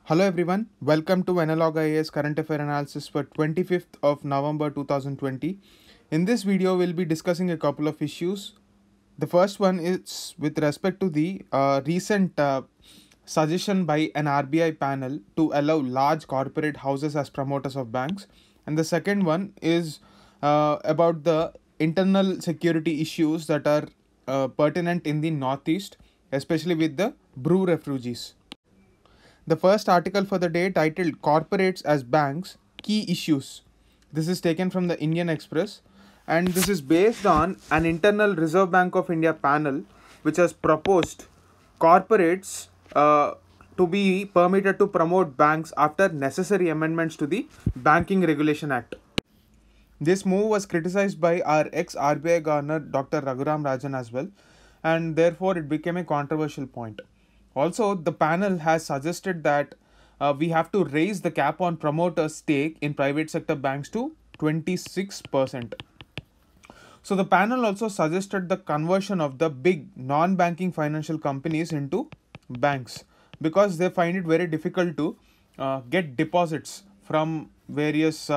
Hello everyone, welcome to Analog IAS Current Affair Analysis for 25th of November 2020. In this video, we'll be discussing a couple of issues. The first one is with respect to the recent suggestion by an RBI panel to allow large corporate houses as promoters of banks. And the second one is about the internal security issues that are pertinent in the Northeast, especially with the Bru refugees. The first article for the day titled Corporates as Banks Key Issues. This is taken from the Indian Express and this is based on an internal Reserve Bank of India panel which has proposed corporates to be permitted to promote banks after necessary amendments to the Banking Regulation Act. This move was criticized by our ex-RBI Governor Dr. Raghuram Rajan as well, and therefore it became a controversial point. Also, the panel has suggested that we have to raise the cap on promoters' stake in private sector banks to 26%. So the panel also suggested the conversion of the big non-banking financial companies into banks because they find it very difficult to get deposits from various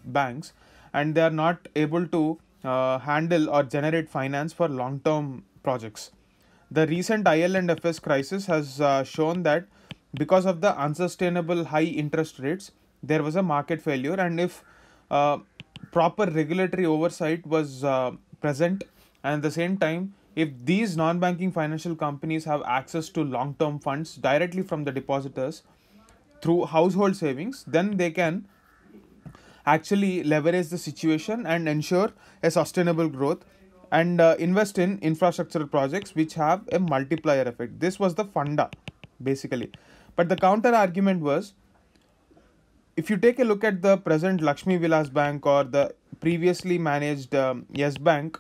banks, and they are not able to handle or generate finance for long-term projects. The recent IL&FS crisis has shown that because of the unsustainable high interest rates, there was a market failure, and if proper regulatory oversight was present, and at the same time, if these non-banking financial companies have access to long-term funds directly from the depositors through household savings, then they can actually leverage the situation and ensure a sustainable growth and invest in infrastructural projects which have a multiplier effect. This was the funda basically. But the counter argument was, if you take a look at the present Lakshmi Vilas Bank or the previously managed Yes Bank,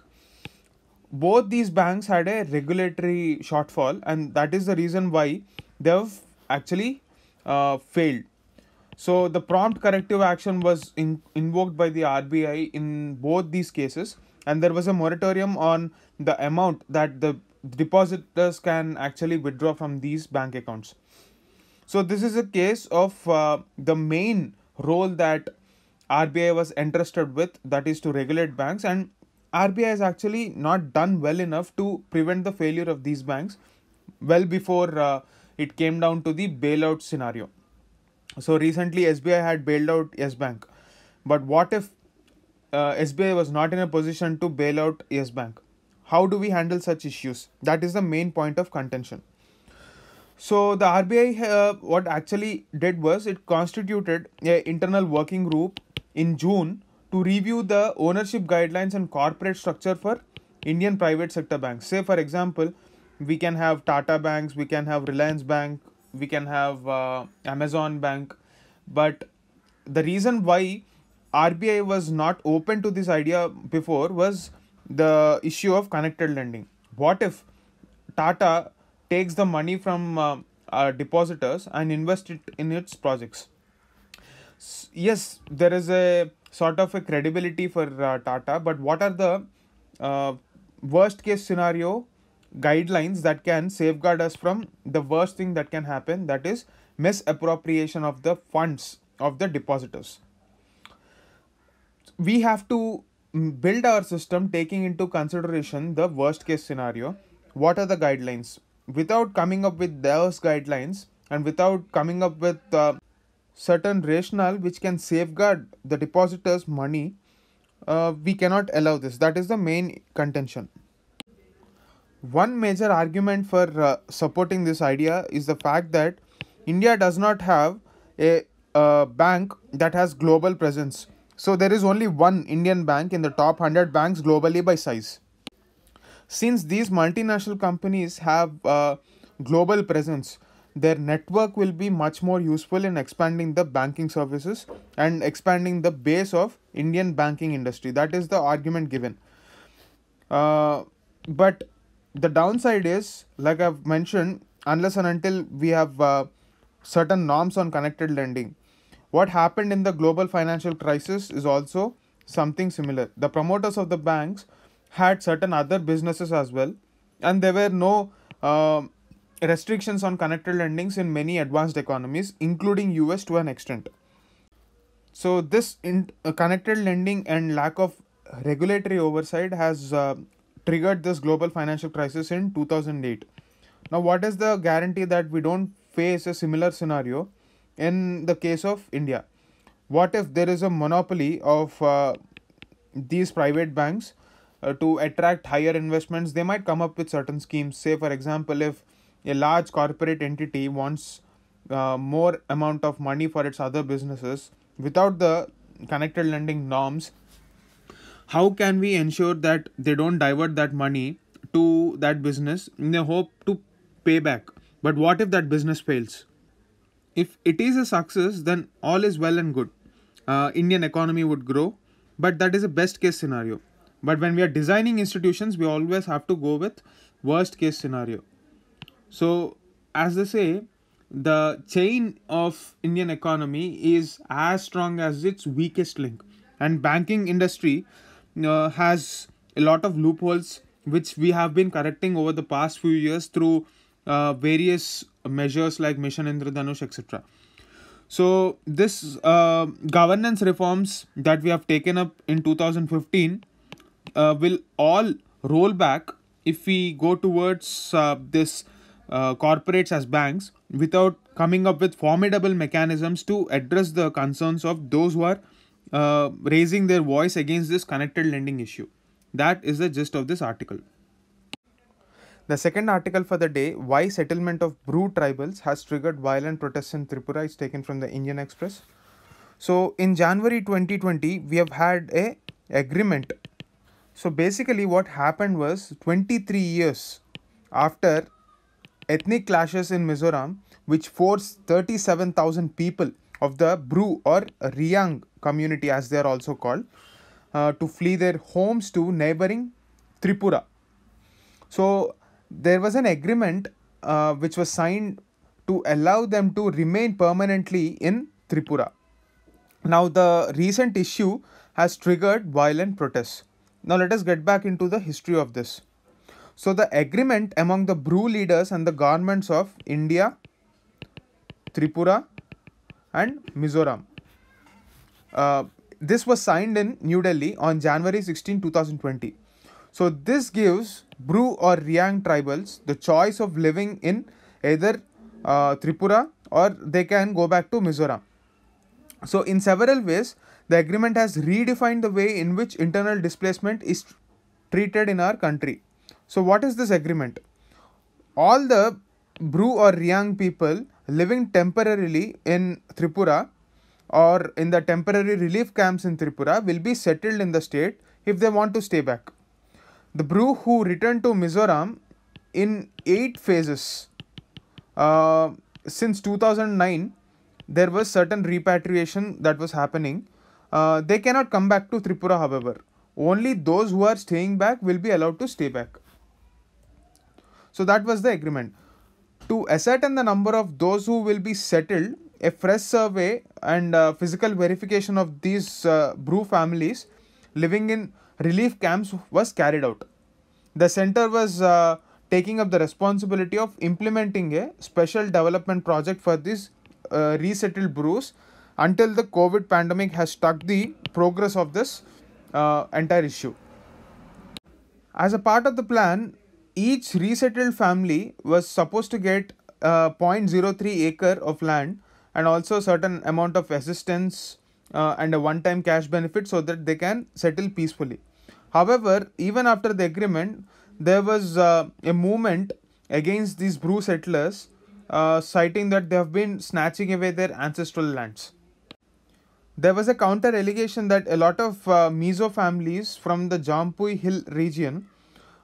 both these banks had a regulatory shortfall, and that is the reason why they have actually failed. So the prompt corrective action was invoked by the RBI in both these cases, and there was a moratorium on the amount that the depositors can actually withdraw from these bank accounts. So this is a case of the main role that RBI was entrusted with, that is to regulate banks, and RBI has actually not done well enough to prevent the failure of these banks well before it came down to the bailout scenario. So recently SBI had bailed out Yes Bank, but what if SBI was not in a position to bail out Yes Bank? How do we handle such issues? That is the main point of contention. So the RBI what actually did was it constituted an internal working group in June to review the ownership guidelines and corporate structure for Indian private sector banks. Say for example, we can have Tata banks, we can have Reliance Bank, we can have Amazon Bank, but the reason why RBI was not open to this idea before was the issue of connected lending. What if Tata takes the money from depositors and invest it in its projects? Yes, there is a sort of a credibility for Tata, but what are the worst case scenario guidelines that can safeguard us from the worst thing that can happen, that is misappropriation of the funds of the depositors? We have to build our system taking into consideration the worst case scenario. What are the guidelines? Without coming up with those guidelines and without coming up with certain rationale which can safeguard the depositors' money, we cannot allow this. That is the main contention. One major argument for supporting this idea is the fact that India does not have a bank that has global presence. So there is only one Indian bank in the top 100 banks globally by size. Since these multinational companies have global presence, their network will be much more useful in expanding the banking services and expanding the base of Indian banking industry. That is the argument given. But the downside is, like I've mentioned, unless and until we have certain norms on connected lending, what happened in the global financial crisis is also something similar. The promoters of the banks had certain other businesses as well, and there were no restrictions on connected lendings in many advanced economies, including US to an extent. So this connected lending and lack of regulatory oversight has triggered this global financial crisis in 2008. Now, what is the guarantee that we don't face a similar scenario in the case of India? What if there is a monopoly of these private banks to attract higher investments? They might come up with certain schemes. Say, for example, if a large corporate entity wants more amount of money for its other businesses without the connected lending norms, how can we ensure that they don't divert that money to that business in the hope to pay back? But what if that business fails? If it is a success, then all is well and good. Indian economy would grow, but that is a best case scenario. But when we are designing institutions, we always have to go with worst case scenario. So, as they say, the chain of Indian economy is as strong as its weakest link, and banking industry has a lot of loopholes which we have been correcting over the past few years through various measures like Mission Indradhanush, etc. So this governance reforms that we have taken up in 2015 will all roll back if we go towards this corporates as banks without coming up with formidable mechanisms to address the concerns of those who are raising their voice against this connected lending issue. That is the gist of this article. The second article for the day, why settlement of Bru tribals has triggered violent protests in Tripura, is taken from the Indian Express. So in January 2020, we have had a agreement. So basically what happened was 23 years after ethnic clashes in Mizoram, which forced 37,000 people of the Bru or Riang community, as they are also called, to flee their homes to neighboring Tripura. So there was an agreement which was signed to allow them to remain permanently in Tripura. Now the recent issue has triggered violent protests. Now let us get back into the history of this. So the agreement among the Bru leaders and the governments of India, Tripura and Mizoram. This was signed in New Delhi on January 16, 2020. So this gives Bru or Riang tribals the choice of living in either Tripura or they can go back to Mizoram. So in several ways, the agreement has redefined the way in which internal displacement is treated in our country. So what is this agreement? All the Bru or Riang people living temporarily in Tripura or in the temporary relief camps in Tripura will be settled in the state if they want to stay back. The Bru who returned to Mizoram in 8 phases since 2009, there was certain repatriation that was happening. They cannot come back to Tripura, however. Only those who are staying back will be allowed to stay back. So that was the agreement. To ascertain the number of those who will be settled, a fresh survey and physical verification of these Bru families living in relief camps was carried out. The center was taking up the responsibility of implementing a special development project for these resettled Brus until the COVID pandemic has stuck the progress of this entire issue. As a part of the plan, each resettled family was supposed to get 0.03 acre of land and also certain amount of assistance and a one-time cash benefit so that they can settle peacefully. However, even after the agreement, there was a movement against these Bru settlers, citing that they have been snatching away their ancestral lands. There was a counter allegation that a lot of Mizo families from the Jampui Hill region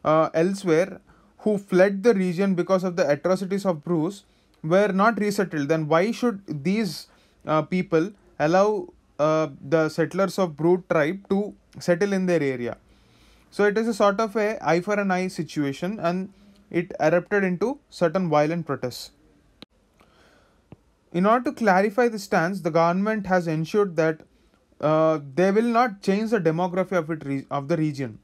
elsewhere who fled the region because of the atrocities of Brus were not resettled. Then why should these people allow the settlers of Bru tribe to settle in their area? So it is a sort of a eye for an eye situation, and it erupted into certain violent protests. In order to clarify the stance, the government has ensured that they will not change the demography of the region.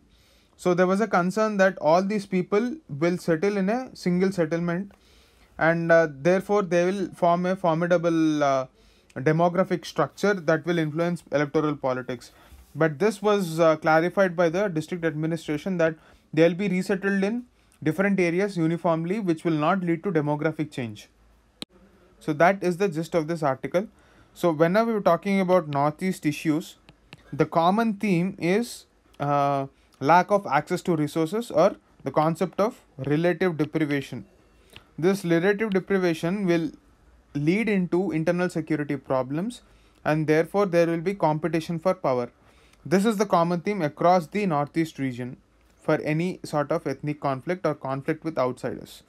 So there was a concern that all these people will settle in a single settlement, and therefore they will form a formidable demographic structure that will influence electoral politics. But this was clarified by the district administration that they'll be resettled in different areas uniformly, which will not lead to demographic change. So that is the gist of this article. So whenever we're talking about Northeast issues, the common theme is lack of access to resources, or the concept of relative deprivation. This relative deprivation will lead into internal security problems, and therefore there will be competition for power. This is the common theme across the Northeast region for any sort of ethnic conflict or conflict with outsiders.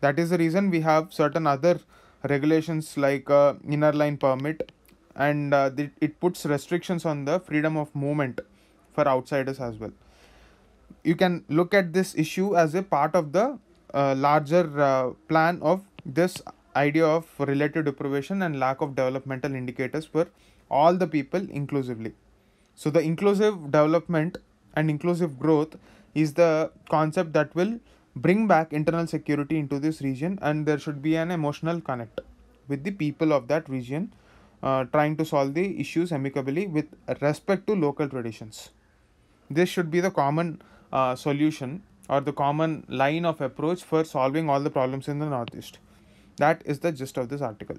That is the reason we have certain other regulations like inner line permit, and it puts restrictions on the freedom of movement for outsiders as well. You can look at this issue as a part of the larger plan of this idea of relative deprivation and lack of developmental indicators for all the people inclusively. So the inclusive development and inclusive growth is the concept that will bring back internal security into this region, and there should be an emotional connect with the people of that region, trying to solve the issues amicably with respect to local traditions. This should be the common solution, or the common line of approach for solving all the problems in the Northeast. That is the gist of this article.